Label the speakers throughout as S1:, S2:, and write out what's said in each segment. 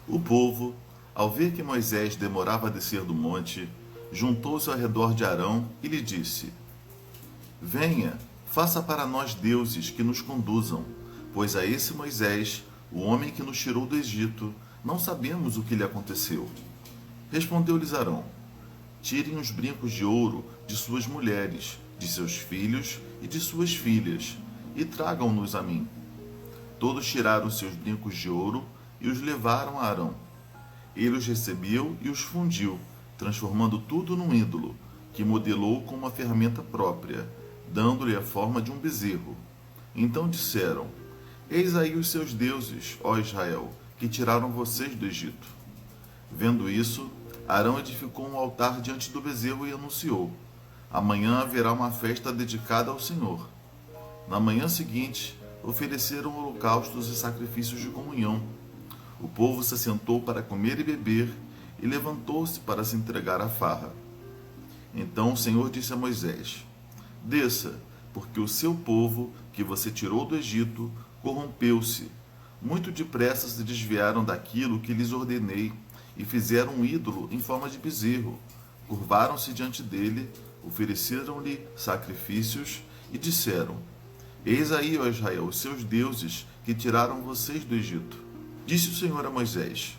S1: O povo, ao ver que Moisés demorava a descer do monte, juntou-se ao redor de Arão e lhe disse: Venha, faça para nós deuses que nos conduzam, pois a esse Moisés, o homem que nos tirou do Egito, não sabemos o que lhe aconteceu. Respondeu-lhes Arão: Tirem os brincos de ouro de suas mulheres, de seus filhos e de suas filhas, e tragam-nos a mim. Todos tiraram seus brincos de ouro e os levaram a Arão. Ele os recebeu e os fundiu, transformando tudo num ídolo, que modelou com uma ferramenta própria, dando-lhe a forma de um bezerro. Então disseram: Eis aí os seus deuses, ó Israel, que tiraram vocês do Egito. Vendo isso, Arão edificou um altar diante do bezerro e anunciou: Amanhã haverá uma festa dedicada ao Senhor. Na manhã seguinte, ofereceram holocaustos e sacrifícios de comunhão. O povo se assentou para comer e beber, e levantou-se para se entregar à farra. Então o Senhor disse a Moisés: Desça, porque o seu povo, que você tirou do Egito, corrompeu-se. Muito depressa se desviaram daquilo que lhes ordenei, e fizeram um ídolo em forma de bezerro. Curvaram-se diante dele, ofereceram-lhe sacrifícios e disseram: Eis aí, ó Israel, os seus deuses que tiraram vocês do Egito. Disse o Senhor a Moisés: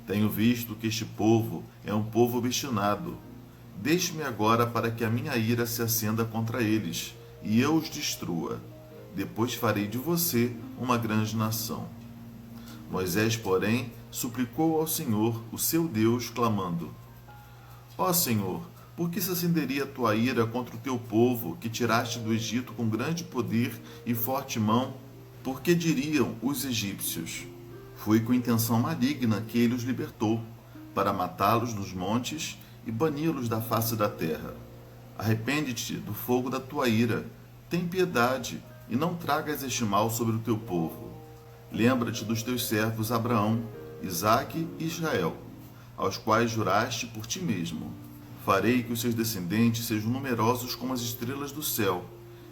S1: Tenho visto que este povo é um povo obstinado. Deixe-me agora para que a minha ira se acenda contra eles, e eu os destrua. Depois farei de você uma grande nação. Moisés, porém, suplicou ao Senhor, o seu Deus, clamando: Ó Senhor, por que se acenderia a tua ira contra o teu povo, que tiraste do Egito com grande poder e forte mão? Porque diriam os egípcios: Foi com intenção maligna que ele os libertou, para matá-los nos montes e bani-los da face da terra. Arrepende-te do fogo da tua ira, tem piedade, e não tragas este mal sobre o teu povo. Lembra-te dos teus servos Abraão, Isaque e Israel, aos quais juraste por ti mesmo. Farei que os seus descendentes sejam numerosos como as estrelas do céu,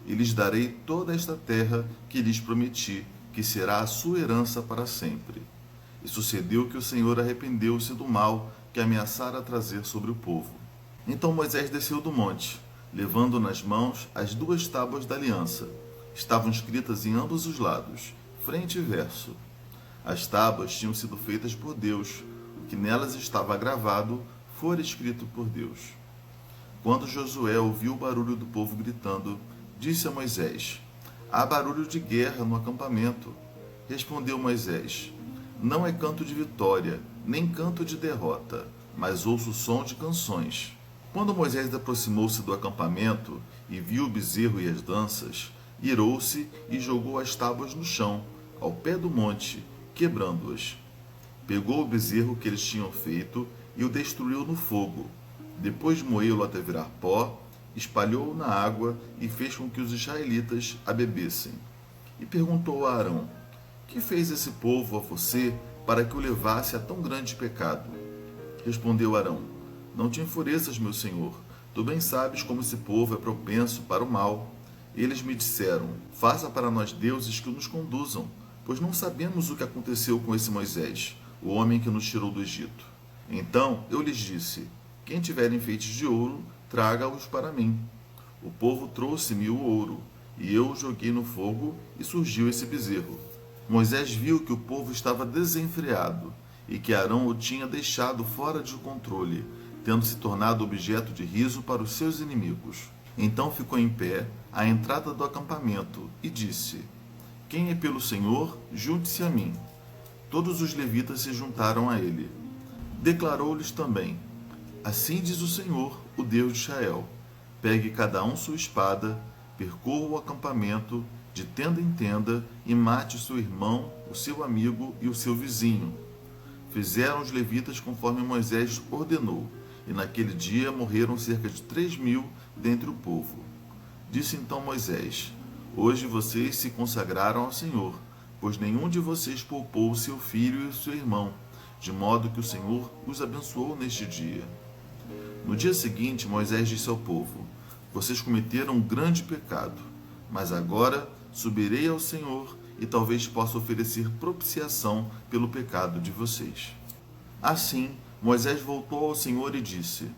S1: e lhes darei toda esta terra que lhes prometi, que será a sua herança para sempre. E sucedeu que o Senhor arrependeu-se do mal que ameaçara trazer sobre o povo. Então Moisés desceu do monte, levando nas mãos as 2 tábuas da aliança. Estavam escritas em ambos os lados, frente e verso. As tábuas tinham sido feitas por Deus, o que nelas estava gravado fora escrito por Deus. Quando Josué ouviu o barulho do povo gritando, disse a Moisés: Há barulho de guerra no acampamento. Respondeu Moisés: Não é canto de vitória, nem canto de derrota, mas ouço o som de canções. Quando Moisés aproximou-se do acampamento e viu o bezerro e as danças, irou-se e jogou as tábuas no chão, ao pé do monte, quebrando-as. Pegou o bezerro que eles tinham feito e o destruiu no fogo. Depois moeu-lo até virar pó, espalhou-o na água e fez com que os israelitas a bebessem. E perguntou a Arão: Que fez esse povo a você para que o levasse a tão grande pecado? Respondeu Arão: Não te enfureças, meu senhor. Tu bem sabes como esse povo é propenso para o mal. Eles me disseram: Faça para nós deuses que nos conduzam, pois não sabemos o que aconteceu com esse Moisés, o homem que nos tirou do Egito. Então eu lhes disse: Quem tiver enfeites de ouro, traga-os para mim. O povo trouxe-me o ouro, e eu o joguei no fogo, e surgiu esse bezerro. Moisés viu que o povo estava desenfreado, e que Arão o tinha deixado fora de controle, tendo se tornado objeto de riso para os seus inimigos. Então ficou em pé à entrada do acampamento, e disse: Quem é pelo Senhor, junte-se a mim. Todos os levitas se juntaram a ele. Declarou-lhes também: Assim diz o Senhor, o Deus de Israel: Pegue cada um sua espada, percorra o acampamento, de tenda em tenda, e mate o seu irmão, o seu amigo e o seu vizinho. Fizeram os levitas conforme Moisés ordenou, e naquele dia morreram cerca de 3.000 dentre o povo. Disse então Moisés: Hoje vocês se consagraram ao Senhor, pois nenhum de vocês poupou o seu filho e o seu irmão, de modo que o Senhor os abençoou neste dia. No dia seguinte, Moisés disse ao povo: Vocês cometeram um grande pecado, mas agora subirei ao Senhor e talvez possa oferecer propiciação pelo pecado de vocês. Assim, Moisés voltou ao Senhor e disse: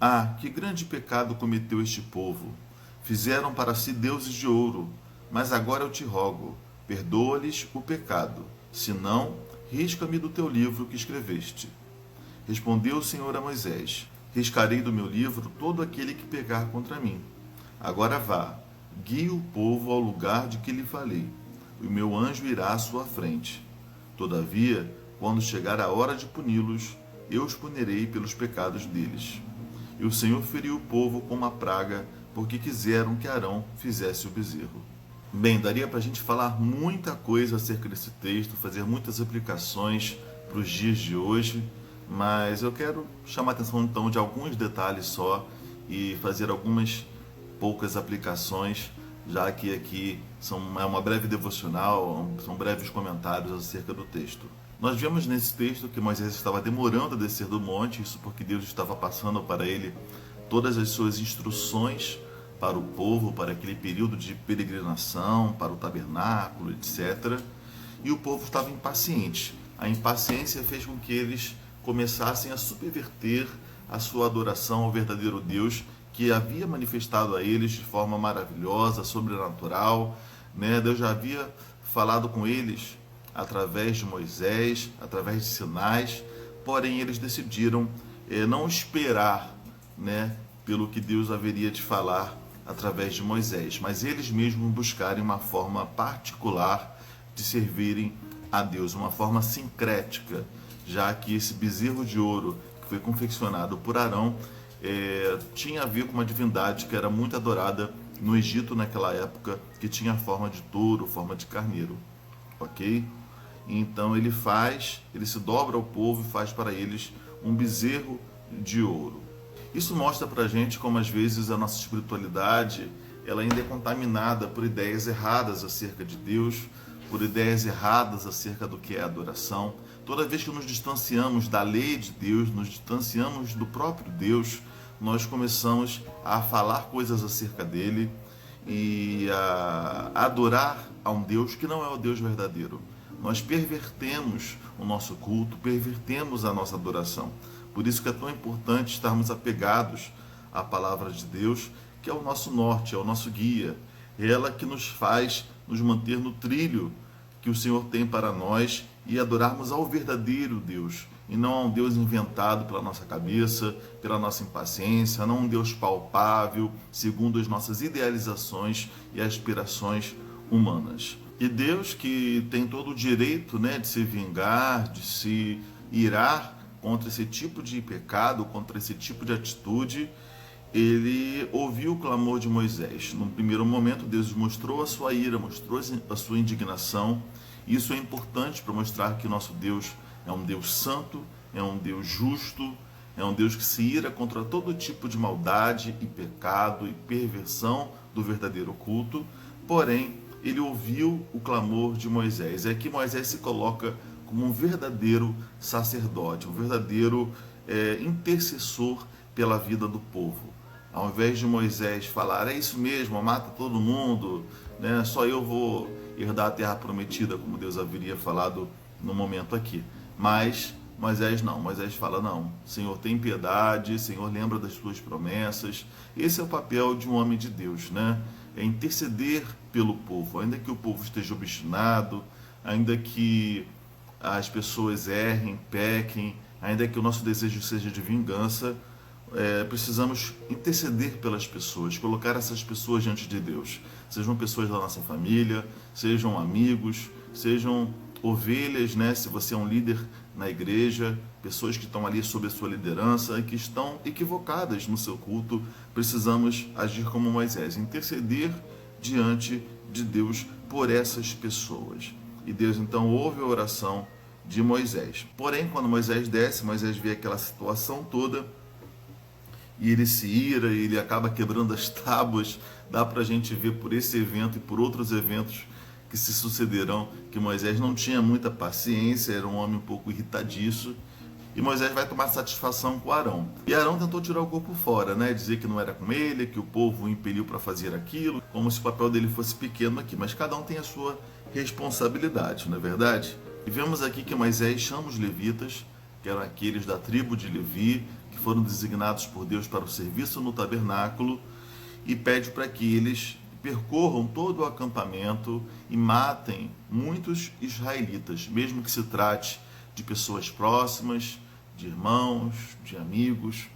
S1: Ah, que grande pecado cometeu este povo! Fizeram para si deuses de ouro, mas agora eu te rogo, perdoa-lhes o pecado, senão, risca-me do teu livro que escreveste. Respondeu o Senhor a Moisés: Riscarei do meu livro todo aquele que pecar contra mim. Agora vá, guie o povo ao lugar de que lhe falei. O meu anjo irá à sua frente. Todavia, quando chegar a hora de puni-los, eu os punirei pelos pecados deles. E o Senhor feriu o povo com uma praga, porque quiseram que Arão fizesse o bezerro. Bem, daria para a gente falar muita coisa acerca desse texto, fazer muitas aplicações para os dias de hoje, mas eu quero chamar a atenção então de alguns detalhes só e fazer algumas poucas aplicações, já que aqui é uma breve devocional, são breves comentários acerca do texto. Nós vemos nesse texto que Moisés estava demorando a descer do monte, isso porque Deus estava passando para ele todas as suas instruções para o povo, para aquele período de peregrinação, para o tabernáculo, etc. E o povo estava impaciente. A impaciência fez com que eles começassem a subverter a sua adoração ao verdadeiro Deus, que havia manifestado a eles de forma maravilhosa, sobrenatural, né? Deus já havia falado com eles através de Moisés, através de sinais, porém eles decidiram não esperar, né, pelo que Deus haveria de falar através de Moisés, mas eles mesmos buscarem uma forma particular de servirem a Deus, uma forma sincrética, já que esse bezerro de ouro que foi confeccionado por Arão tinha a ver com uma divindade que era muito adorada no Egito naquela época, que tinha forma de touro, forma de carneiro, ok? Então ele se dobra ao povo e faz para eles um bezerro de ouro. Isso mostra para a gente como às vezes a nossa espiritualidade ela ainda é contaminada por ideias erradas acerca de Deus, por ideias erradas acerca do que é adoração. Toda vez que nos distanciamos da lei de Deus, nos distanciamos do próprio Deus, nós começamos a falar coisas acerca dele e a adorar a um Deus que não é o Deus verdadeiro. Nós pervertemos o nosso culto, pervertemos a nossa adoração. Por isso que é tão importante estarmos apegados à palavra de Deus, que é o nosso norte, é o nosso guia. É ela que nos faz nos manter no trilho que o Senhor tem para nós e adorarmos ao verdadeiro Deus, e não a um Deus inventado pela nossa cabeça, pela nossa impaciência, não um Deus palpável, segundo as nossas idealizações e aspirações humanas. E Deus, que tem todo o direito, né, de se vingar, de se irar contra esse tipo de pecado, contra esse tipo de atitude, ele ouviu o clamor de Moisés. No primeiro momento, Deus mostrou a sua ira, mostrou a sua indignação. Isso é importante para mostrar que nosso Deus é um Deus santo, é um Deus justo, é um Deus que se ira contra todo tipo de maldade e pecado e perversão do verdadeiro culto. Porém, ele ouviu o clamor de Moisés. É que Moisés se coloca como um verdadeiro sacerdote, um verdadeiro intercessor pela vida do povo. Ao invés de Moisés falar, é isso mesmo, mata todo mundo, né? Só eu vou herdar a terra prometida, como Deus haveria falado no momento aqui. Mas Moisés não, Moisés fala, não, Senhor, tem piedade, Senhor, lembra das tuas promessas. Esse é o papel de um homem de Deus, né? É interceder pelo povo, ainda que o povo esteja obstinado, ainda que as pessoas errem, pequem, ainda que o nosso desejo seja de vingança, precisamos interceder pelas pessoas, colocar essas pessoas diante de Deus. Sejam pessoas da nossa família, sejam amigos, sejam ovelhas, né? Se você é um líder na igreja, pessoas que estão ali sob a sua liderança e que estão equivocadas no seu culto, precisamos agir como Moisés, interceder diante de Deus por essas pessoas. E Deus então ouve a oração de Moisés. Porém, quando Moisés desce, Moisés vê aquela situação toda e ele se ira, e ele acaba quebrando as tábuas. Dá para a gente ver por esse evento e por outros eventos que se sucederão que Moisés não tinha muita paciência, era um homem um pouco irritadiço, e Moisés vai tomar satisfação com Arão. E Arão tentou tirar o corpo fora, né? Dizer que não era com ele, que o povo o impeliu para fazer aquilo, como se o papel dele fosse pequeno aqui, mas cada um tem a sua responsabilidade, não é verdade? E vemos aqui que Moisés chama os levitas, que eram aqueles da tribo de Levi, que foram designados por Deus para o serviço no tabernáculo, e pede para que eles percorram todo o acampamento e matem muitos israelitas, mesmo que se trate de pessoas próximas, de irmãos, de amigos.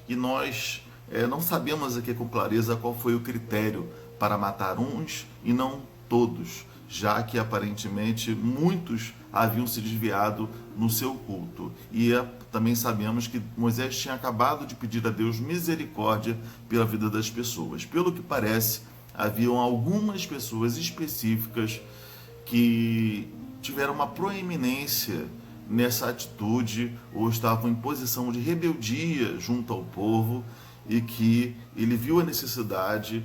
S1: E nós não sabemos aqui com clareza qual foi o critério para matar uns e não todos, já que aparentemente muitos haviam se desviado no seu culto. E também sabemos que Moisés tinha acabado de pedir a Deus misericórdia pela vida das pessoas. Pelo que parece, haviam algumas pessoas específicas que tiveram uma proeminência nessa atitude ou estavam em posição de rebeldia junto ao povo, e que ele viu a necessidade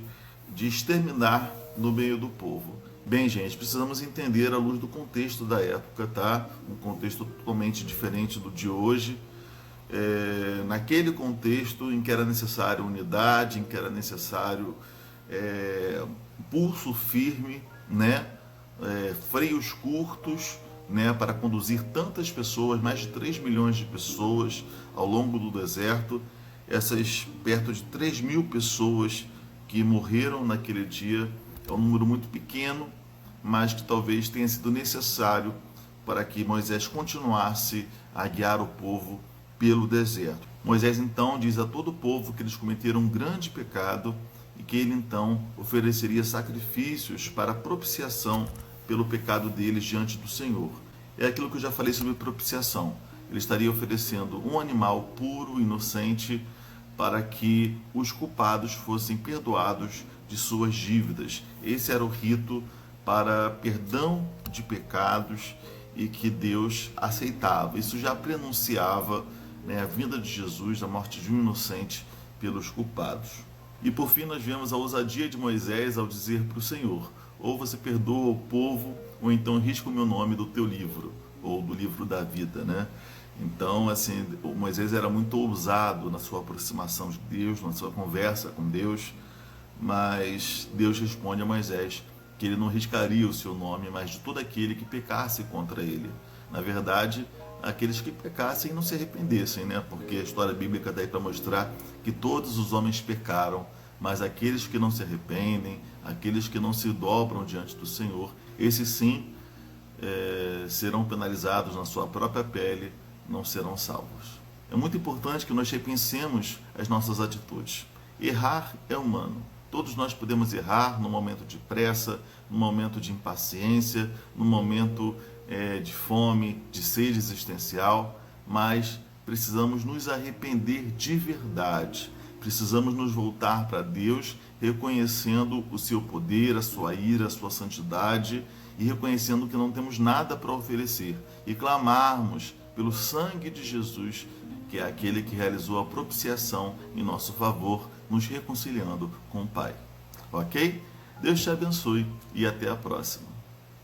S1: de exterminar no meio do povo. Bem, gente, precisamos entender à luz do contexto da época, tá? Um contexto totalmente diferente do de hoje. Naquele contexto em que era necessário unidade, em que era necessário pulso firme, né? Freios curtos, né? Para conduzir tantas pessoas, mais de 3 milhões de pessoas ao longo do deserto. Essas perto de 3.000 pessoas que morreram naquele dia é um número muito pequeno, mas que talvez tenha sido necessário para que Moisés continuasse a guiar o povo pelo deserto. Moisés então diz a todo o povo que eles cometeram um grande pecado e que ele então ofereceria sacrifícios para propiciação pelo pecado deles diante do Senhor. É aquilo que eu já falei sobre propiciação. Ele estaria oferecendo um animal puro, inocente, para que os culpados fossem perdoados de suas dívidas. Esse era o rito para perdão de pecados e que Deus aceitava. Isso já prenunciava, né, a vinda de Jesus, a morte de um inocente pelos culpados. E por fim nós vemos a ousadia de Moisés ao dizer para o Senhor: ou você perdoa o povo, ou então risca o meu nome do teu livro, ou do livro da vida, né? Então, assim, o Moisés era muito ousado na sua aproximação de Deus, na sua conversa com Deus, mas Deus responde a Moisés que ele não riscaria o seu nome, mas de todo aquele que pecasse contra ele. Na verdade, aqueles que pecassem e não se arrependessem, né? Porque a história bíblica está aí para mostrar que todos os homens pecaram, mas aqueles que não se arrependem, aqueles que não se dobram diante do Senhor, esses sim serão penalizados na sua própria pele, não serão salvos. É muito importante que nós repensemos as nossas atitudes. Errar é humano. Todos nós podemos errar no momento de pressa, no momento de impaciência, no momento de fome, de sede existencial, mas precisamos nos arrepender de verdade. Precisamos nos voltar para Deus, reconhecendo o seu poder, a sua ira, a sua santidade, e reconhecendo que não temos nada para oferecer, e clamarmos pelo sangue de Jesus, que é aquele que realizou a propiciação em nosso favor, nos reconciliando com o Pai. Ok? Deus te abençoe e até a próxima.